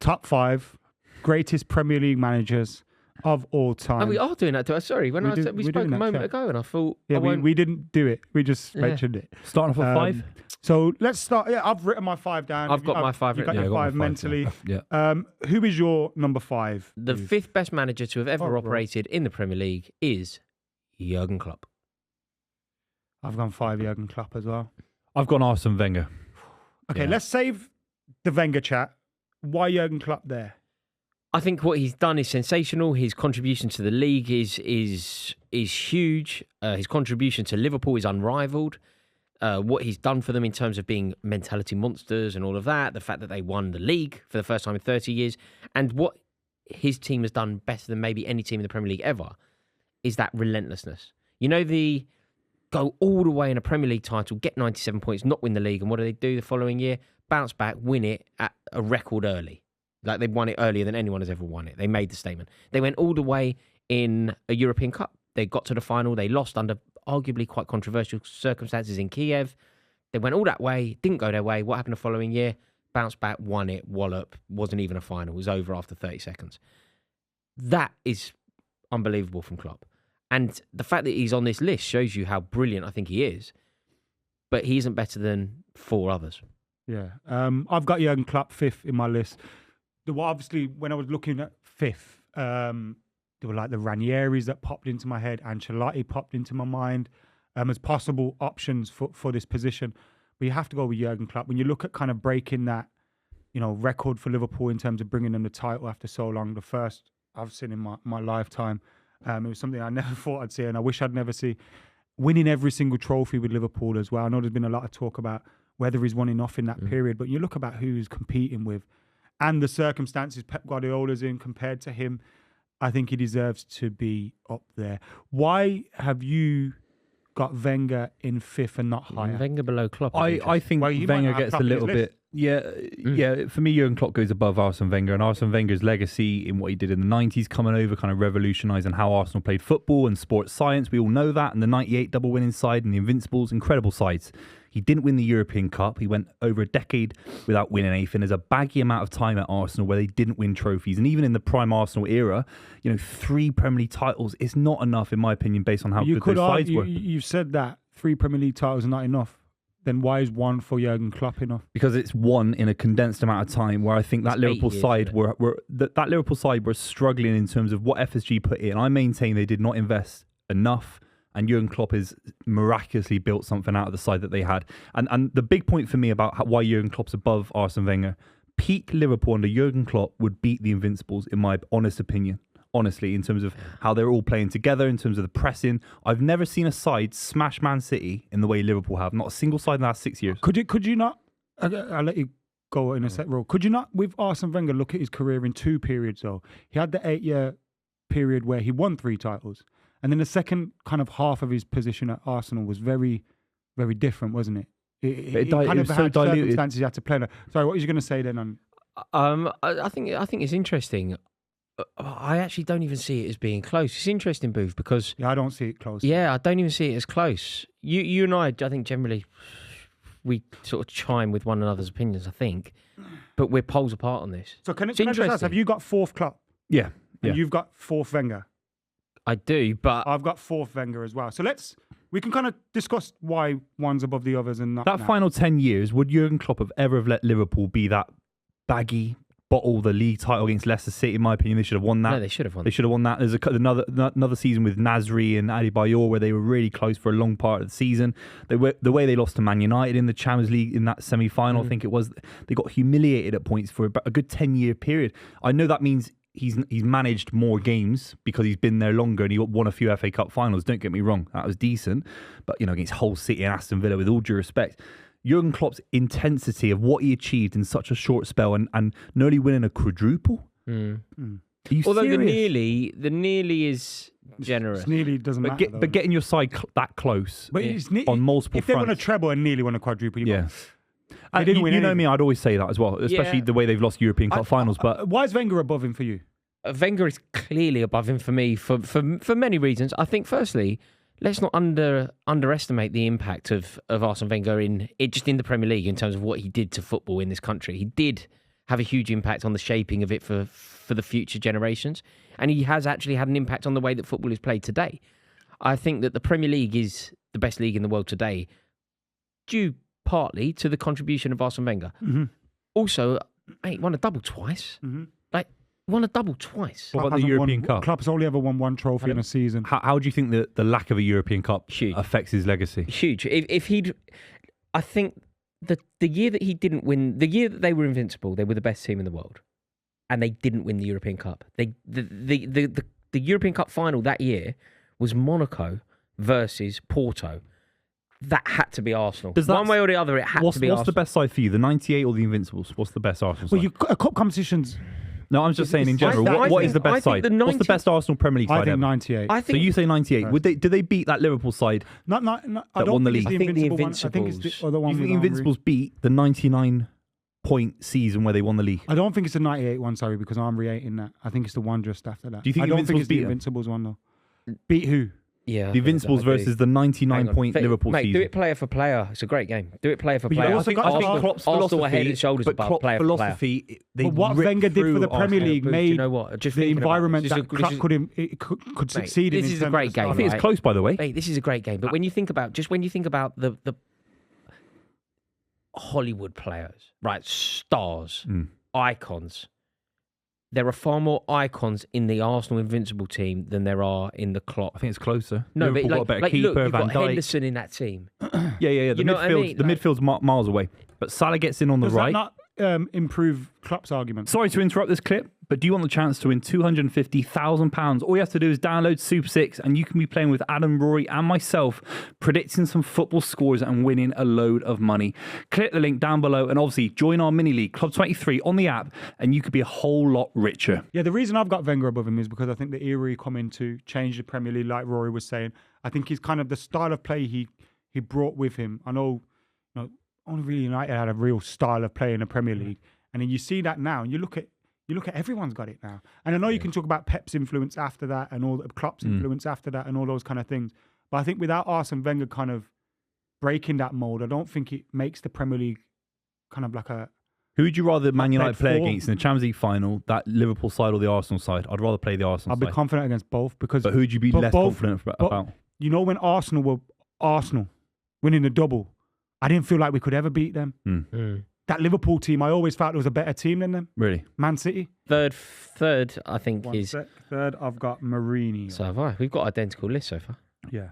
top 5 greatest Premier League managers of all time. Oh, we are doing that. Sorry, when we spoke a moment ago, and I thought, we didn't do it. We just mentioned it. Starting off at 5. So let's start. Yeah, I've written my 5 down. I've got my 5 written. written. You've got your 5 mentally. Yeah. Who is your number 5? The 5th best manager to have ever operated in the Premier League is Jurgen Klopp. I've gone 5 Jurgen Klopp as well. I've gone Arsene Wenger. Okay, let's save the Wenger chat. Why Jurgen Klopp there? I think what he's done is sensational. His contribution to the league is huge. His contribution to Liverpool is unrivaled. What he's done for them in terms of being mentality monsters and all of that, the fact that they won the league for the first time in 30 years, and what his team has done better than maybe any team in the Premier League ever is that relentlessness. You know, the go all the way in a Premier League title, get 97 points, not win the league, and what do they do the following year? Bounce back, win it at a record early. Like, they won it earlier than anyone has ever won it. They made the statement. They went all the way in a European Cup. They got to the final. They lost under arguably quite controversial circumstances in Kiev. They went all that way, didn't go their way. What happened the following year? Bounced back, won it, wallop. Wasn't even a final. It was over after 30 seconds. That is unbelievable from Klopp. And the fact that he's on this list shows you how brilliant I think he is. But he isn't better than 4 others. Yeah. I've got Jurgen Klopp 5th in my list. Obviously, when I was looking at 5th, there were like the Ranieris that popped into my head. Ancelotti popped into my mind as possible options for this position. But you have to go with Jurgen Klopp. When you look at kind of breaking that, record for Liverpool in terms of bringing them the title after so long, the first I've seen in my lifetime, it was something I never thought I'd see, and I wish I'd never see. Winning every single trophy with Liverpool as well. I know there's been a lot of talk about whether he's won enough in that period, but you look about who he's competing with and the circumstances Pep Guardiola's in compared to him, I think he deserves to be up there. Why have you got Wenger in 5th and not higher? Wenger below Klopp. I think Wenger gets a little bit... Yeah. For me, Jurgen Klopp goes above Arsene Wenger, and Arsene Wenger's legacy in what he did in the 90s, coming over, kind of revolutionising how Arsenal played football and sports science. We all know that. And the 98 double winning side and the Invincibles, incredible sides. He didn't win the European Cup. He went over a decade without winning anything. There's a baggy amount of time at Arsenal where they didn't win trophies. And even in the prime Arsenal era, 3 Premier League titles is not enough, in my opinion, based on how good those sides were. You said that 3 Premier League titles are not enough. Then why is 1 for Jurgen Klopp enough? Because it's 1 in a condensed amount of time, where I think that Liverpool side that Liverpool side were struggling in terms of what FSG put in. I maintain they did not invest enough, and Jurgen Klopp has miraculously built something out of the side that they had. And the big point for me about why Jurgen Klopp's above Arsene Wenger, peak Liverpool under Jurgen Klopp would beat the Invincibles, in my honest opinion. Honestly, in terms of how they're all playing together, in terms of the pressing. I've never seen a side smash Man City in the way Liverpool have. Not a single side in the last 6 years. Could you not, I'll let you go in a set row. Could you not, with Arsene Wenger, look at his career in 2 periods though? He had the 8-year period where he won 3 titles. And then the second kind of half of his position at Arsenal was very, very different, wasn't it? It kind of had circumstances you had to play. Sorry, what was you going to say then? I think it's interesting. I actually don't even see it as being close. It's interesting, Booth, because... Yeah, I don't see it close. Yeah, I don't even see it as close. You and I think generally we sort of chime with one another's opinions, I think, but we're poles apart on this. So can I just ask, have you got 4th Klopp? Yeah. And you've got 4th Wenger? I do, but... I've got 4th Wenger as well. So we can kind of discuss why one's above the others and not. That final 10 years, would Jurgen Klopp have ever have let Liverpool be that baggy, bottle the league title against Leicester City? In my opinion, they should have won that. No, they should have won. They should have won that. There's another season with Nasri and Adebayor where they were really close for a long part of the season. The way they lost to Man United in the Champions League in that semi-final, I think it was, they got humiliated at points for a good 10-year period. I know that means he's managed more games because he's been there longer and he won a few FA Cup finals. Don't get me wrong, that was decent. But against Hull City and Aston Villa, with all due respect, Jurgen Klopp's intensity of what he achieved in such a short spell and nearly winning a quadruple. Although serious? the nearly is generous. It's nearly doesn't matter. But getting your side that close on multiple if fronts. They won a treble and nearly won a quadruple, And you know me, I'd always say that as well, especially the way they've lost European Cup finals. But why is Wenger above him for you? Wenger is clearly above him for me for many reasons. I think, firstly, let's not underestimate the impact of Arsene Wenger in the Premier League in terms of what he did to football in this country. He did have a huge impact on the shaping of it for the future generations. And he has actually had an impact on the way that football is played today. I think that the Premier League is the best league in the world today, due partly to the contribution of Arsene Wenger. Mm-hmm. Also, mate, won a double twice. Mm-hmm. Won a double twice. What about the European Cup? Club's only ever won one trophy in a season. How do you think that the lack of a European Cup affects his legacy? Huge. If he'd, I think the year that he didn't win, the year that they were invincible, they were the best team in the world, and they didn't win the European Cup. The European Cup final that year was Monaco versus Porto. That had to be Arsenal. One way or the other, it had to be Arsenal. What's the best side for you, the 98 or the Invincibles? What's the best Arsenal side? Well, cup competitions. No, I'm just saying in general. What is the best side? What's the best Arsenal Premier League side? I think 98. So you say 98. Did they beat that Liverpool side? I don't won the think league. it's the Invincibles. I think it's the other one. You think the Invincibles beat the 99-point season where they won the league? I don't think it's the 98 one, sorry, because I'm re-rating that. I think it's the one just after that. Do you think I don't think it's the Invincibles one, though. Beat who? Yeah, the Invincibles versus the 99-point Liverpool season. Do it player for player. It's a great game. Do it player for player. I think Klopp's Arsenal head and shoulders above player for player. What Wenger did for the Premier League made you know what? Just the environment that Klopp could succeed in. This is a great game. I think it's close, by the way. Mate, this is a great game. But when you think about the Hollywood players, right? Stars, icons. There are far more icons in the Arsenal Invincible team than there are in the Klopp. I think it's closer. No, Liverpool but got a better keeper, look, you've Van got Dijk. Henderson in that team. Yeah. The midfield's miles away. But Salah gets in on the right. Does that not improve Klopp's argument? Sorry to interrupt this clip, but do you want the chance to win £250,000? All you have to do is download Super 6 and you can be playing with Adam, Rory and myself, predicting some football scores and winning a load of money. Click the link down below and obviously join our mini league, Club 23, on the app and you could be a whole lot richer. Yeah, the reason I've got Wenger above him is because I think the era he come into changed the Premier League, like Rory was saying. I think he's kind of the style of play he brought with him. I know, only really United had a real style of play in the Premier League. And then you see that now and you look at everyone's got it now. And I know you can talk about Pep's influence after that and all Klopp's influence after that and all those kind of things. But I think without Arsene Wenger kind of breaking that mold, I don't think it makes the Premier League kind of like a... Who would you rather Man United play against in the Champions League final, that Liverpool side or the Arsenal side? I'd rather play the Arsenal side. I'd be confident against both because... But who would you be less confident about? You know, when Arsenal were Arsenal winning the double, I didn't feel like we could ever beat them. That Liverpool team, I always felt it was a better team than them. Really? Man City. Third, I think Third, I've got Mourinho. So have I. We've got identical lists so far. Yeah.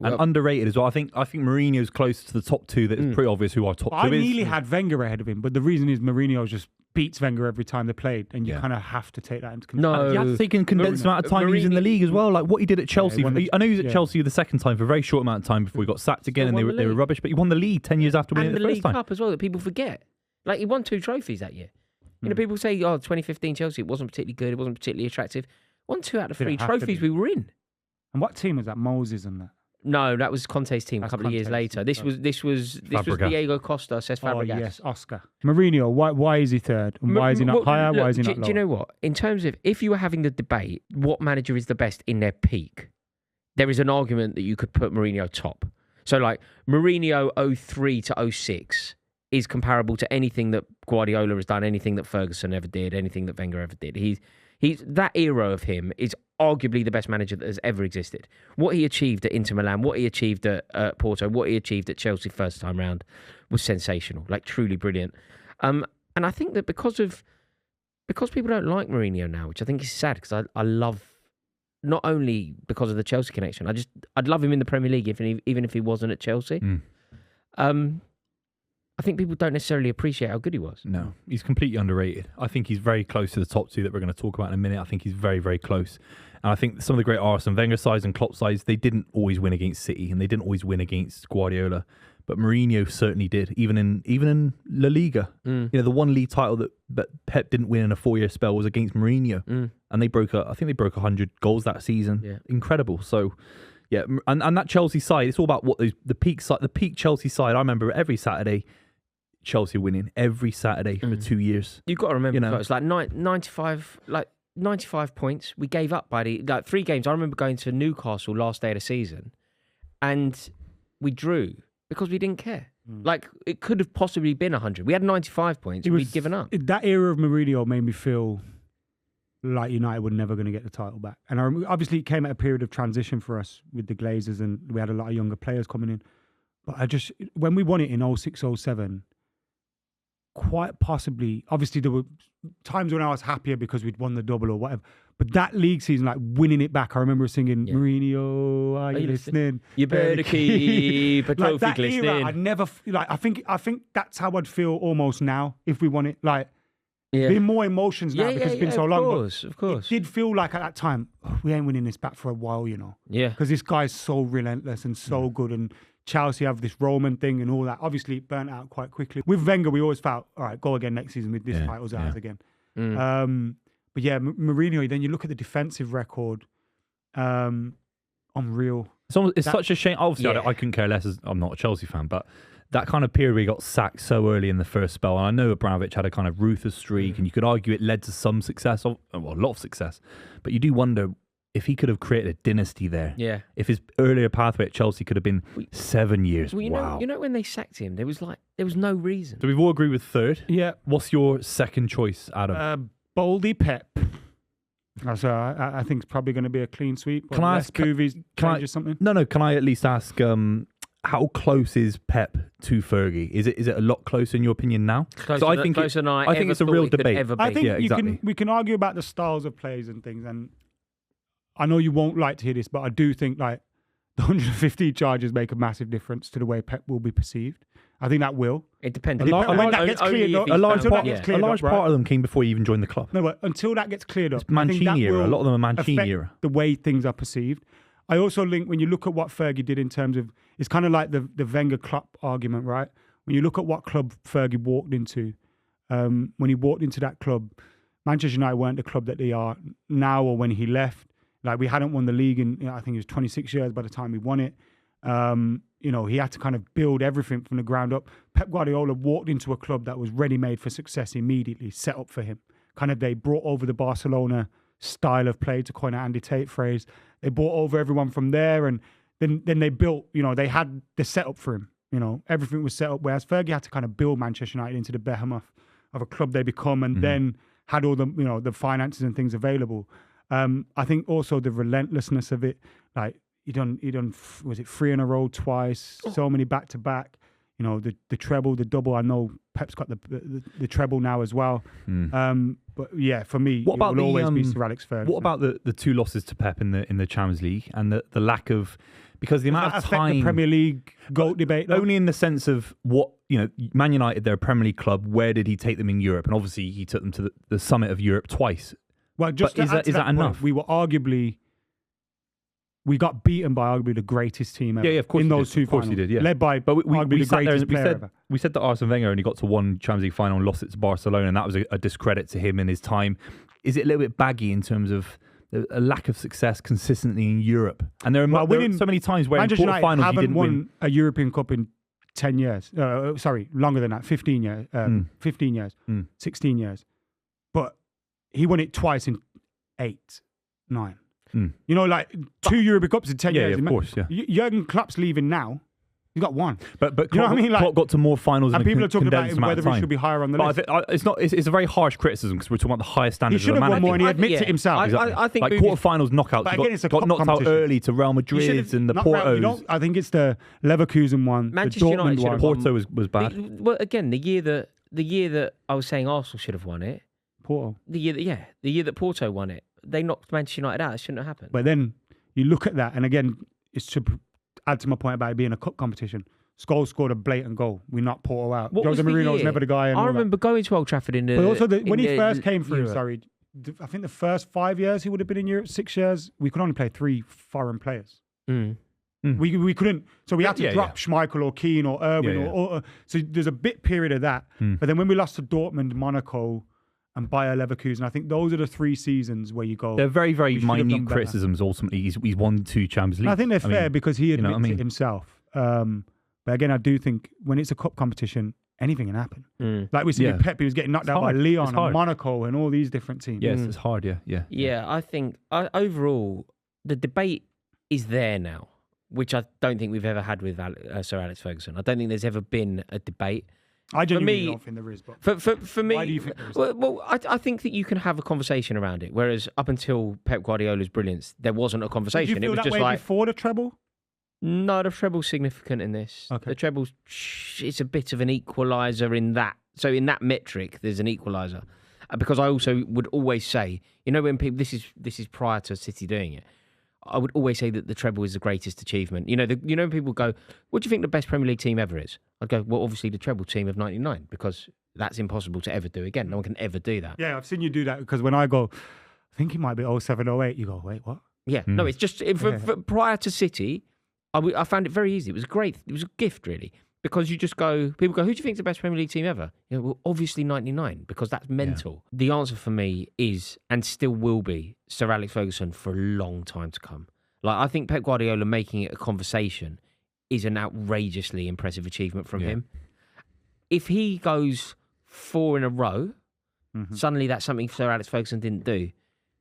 And underrated as well. I think Mourinho's close to the top two. That is pretty obvious who our top two is. I nearly had Wenger ahead of him, but the reason is Mourinho just beats Wenger every time they played, and you kind of have to take that into consideration. No, you have to take in condensed amount of time he was in the league as well. Like what he did at Chelsea. I know he was at Chelsea the second time for a very short amount of time before he got sacked again, and they were rubbish. But he won the league 10 years after winning it the first time. And the League Cup as well that people forget. Like he won 2 trophies that year. You know, people say, 2015 Chelsea, it wasn't particularly good, it wasn't particularly attractive. Won 2 out of 3 trophies we were in. And what team was that? Moses and that? No, that was Conte's team a couple of years later. This was Diego Costa, Cesc Fabregas. Oh, yes, Oscar. Mourinho, why is he third? And why is he not higher? Why is he not lower? Do you know what? In terms of, if you were having the debate, what manager is the best in their peak, there is an argument that you could put Mourinho top. So like, Mourinho 03 to 06 is comparable to anything that Guardiola has done, anything that Ferguson ever did, anything that Wenger ever did. He's that era of him is arguably the best manager that has ever existed. What he achieved at Inter Milan, what he achieved at Porto, what he achieved at Chelsea first time round was sensational, like truly brilliant. And I think that because people don't like Mourinho now, which I think is sad because I love, not only because of the Chelsea connection, I'd love him in the Premier League even if he wasn't at Chelsea. I think people don't necessarily appreciate how good he was. No, he's completely underrated. I think he's very close to the top 2 that we're going to talk about in a minute. I think he's very, very close. And I think some of the great Arsene Wenger sides and Klopp sides, they didn't always win against City and they didn't always win against Guardiola. But Mourinho certainly did, even in La Liga. You know, the one league title that Pep didn't win in a 4-year spell was against Mourinho. And they broke 100 goals that season. Yeah. Incredible. So... yeah, and that Chelsea side, it's all about what the peak Chelsea side. I remember every Saturday, Chelsea winning every Saturday for 2 years. You've got to remember, it's like 95 points. We gave up by 3 games. I remember going to Newcastle last day of the season, and we drew because we didn't care. Like, it could have possibly been 100. We had 95 points. We'd given up. That era of Mourinho made me feel like United were never going to get the title back. And obviously it came at a period of transition for us with the Glazers, and we had a lot of younger players coming in. But when we won it in 06-07, quite possibly, obviously there were times when I was happier because we'd won the double or whatever. But that league season, like winning it back, I remember singing, Mourinho, are you listening? You better keep a trophy like that glistening. era, I'd never, I think that's how I'd feel almost now if we won it. Like, being more emotions now because it's been so long. Of course. It did feel like at that time, we ain't winning this back for a while, you know. Yeah. Because this guy's so relentless and so good, and Chelsea have this Roman thing and all that. Obviously, it burnt out quite quickly. With Wenger, we always felt, all right, go again next season with this title's ours again. But yeah, Mourinho, then you look at the defensive record, unreal. It's such a shame. Obviously, I couldn't care less as I'm not a Chelsea fan, but that kind of period where he got sacked so early in the first spell, and I know Abramovich had a kind of ruthless streak, and you could argue it led to some success, a lot of success, but you do wonder if he could have created a dynasty there. Yeah. If his earlier pathway at Chelsea could have been 7 years. Well, wow. You know when they sacked him, there was no reason. So we've all agreed with third. Yeah. What's your second choice, Adam? Boldy Pep. So I think it's probably going to be a clean sweep. Can I ask Buvey's change or something? No. Can I at least ask how close is Pep to Fergie? Is it a lot closer in your opinion now? I think it's a real debate. I think exactly. we can argue about the styles of plays and things, and I know you won't like to hear this, but I do think like the 150 charges make a massive difference to the way Pep will be perceived. I think that will. It depends. A large part of them came before you even joined the club. No, but until that gets cleared up, it's Mancini era. A lot of them are Mancini era. The way things are perceived. I also link when you look at what Fergie did in terms of, it's kind of like the Wenger Klopp argument, right? When you look at what club Fergie walked into, when he walked into that club, Manchester United weren't the club that they are now or when he left. Like, we hadn't won the league in, I think it was 26 years by the time we won it. He had to kind of build everything from the ground up. Pep Guardiola walked into a club that was ready-made for success immediately, set up for him. Kind of, they brought over the Barcelona style of play, to coin an Andy Tate phrase. They brought over everyone from there, and then they built, they had the setup for him. Everything was set up, whereas Fergie had to kind of build Manchester United into the behemoth of a club they become, and then had all the, the finances and things available. I think also the relentlessness of it, like, he done, was it 3 in a row twice, so many back to back, the treble, the double. I know Pep's got the treble now as well. But yeah, for me, it will always be Sir Alex Ferguson. What about the 2 losses to Pep in the Champions League and the lack of, because the amount of time, the Premier League GOAT debate, though? Only in the sense of what, Man United, they're a Premier League club. Where did he take them in Europe? And obviously he took them to the summit of Europe twice. Well, just is that enough? We got beaten by arguably the greatest team ever. Yeah, of course. In those 2 finals. Of course he did, yeah. Led by arguably the greatest player ever. We said that Arsene Wenger only got to 1 Champions League final and lost it to Barcelona, and that was a discredit to him in his time. Is it a little bit baggy in terms of a lack of success consistently in Europe? And there are so many times where Manchester in quarterfinals haven't he didn't won a European Cup in 10 years. Longer than that, 15 years. 15 years, 16 years. But he won it twice in 8, 9. Like 2 European Cups in 10 years. Yeah, of course, yeah. Jurgen Klopp's leaving now. He's got 1. But you know what I mean? Klopp got to more finals and in people are talking about whether he should be higher on the list. It's a very harsh criticism because we're talking about the highest standards of the manager. He should have won more, and he admits it himself. Exactly. I think like quarterfinals knockouts. But again, it's a got knocked out early to Real Madrid and the Portos. I think it's the Leverkusen one, Manchester the Dortmund United one. Porto was bad. Well, again, the year that I was saying Arsenal should have won it. Porto. The year that Porto won it, they knocked Manchester United out. It shouldn't have happened. But then you look at that, and again, it's to add to my point about it being a cup competition. Scholes scored a blatant goal. We knocked Porto out. Jose Mourinho was never the guy. I remember going to Old Trafford in the... But also, when he first came through, I think the first 5 years he would have been in Europe, 6 years, we could only play 3 foreign players. We couldn't, so we had to drop Schmeichel or Keane or Irwin or so there's a bit period of that. But then when we lost to Dortmund, Monaco, and Bayer Leverkusen, I think those are the 3 seasons where you go. They're very, very minute criticisms. Ultimately, he's won 2 Champions League. I think they're fair because he admits it himself. But again, I do think when it's a cup competition, anything can happen. Like we see with Pep, he was getting knocked out by Lyon and Monaco and all these different teams. Yes, it's hard. Yeah. I think overall the debate is there now. which I don't think we've ever had with Sir Alex Ferguson. I don't think there's ever been a debate. I genuinely don't think there is. But for me, why do you think there is? Well, I think that you can have a conversation around it. Whereas up until Pep Guardiola's brilliance, there wasn't a conversation. Did you feel it was that just way like before the treble? no, the treble's significant in this. Okay. The treble's it's a bit of an equaliser in that. So in that metric, there's an equaliser. Because I also would always say, when people this is prior to City doing it. I would always say that the treble is the greatest achievement. When people go, what do you think the best Premier League team ever is? I'd go, well, obviously the treble team of 99, because that's impossible to ever do again. No one can ever do that. Yeah, I've seen you do that, because when I go, I think it might be 07, 08, you go, wait, what? Yeah, no, it's just, for prior to City, I found it very easy. It was great. It was a gift, really. Because you just go, people go, who do you think is the best Premier League team ever? Well, obviously 99, because that's mental. Yeah. The answer for me is, and still will be, Sir Alex Ferguson for a long time to come. Like, I think Pep Guardiola making it a conversation is an outrageously impressive achievement from him. If he goes 4 in a row, suddenly that's something Sir Alex Ferguson didn't do.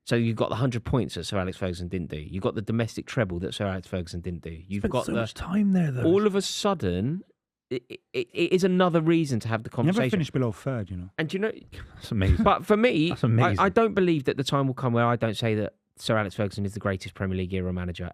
So you've got the 100 points that Sir Alex Ferguson didn't do. You've got the domestic treble that Sir Alex Ferguson didn't do. You've got so much time there, though. All of a sudden, it is another reason to have the conversation. Never finished below third, And that's amazing. But for me, that's amazing. I don't believe that the time will come where I don't say that Sir Alex Ferguson is the greatest Premier League era manager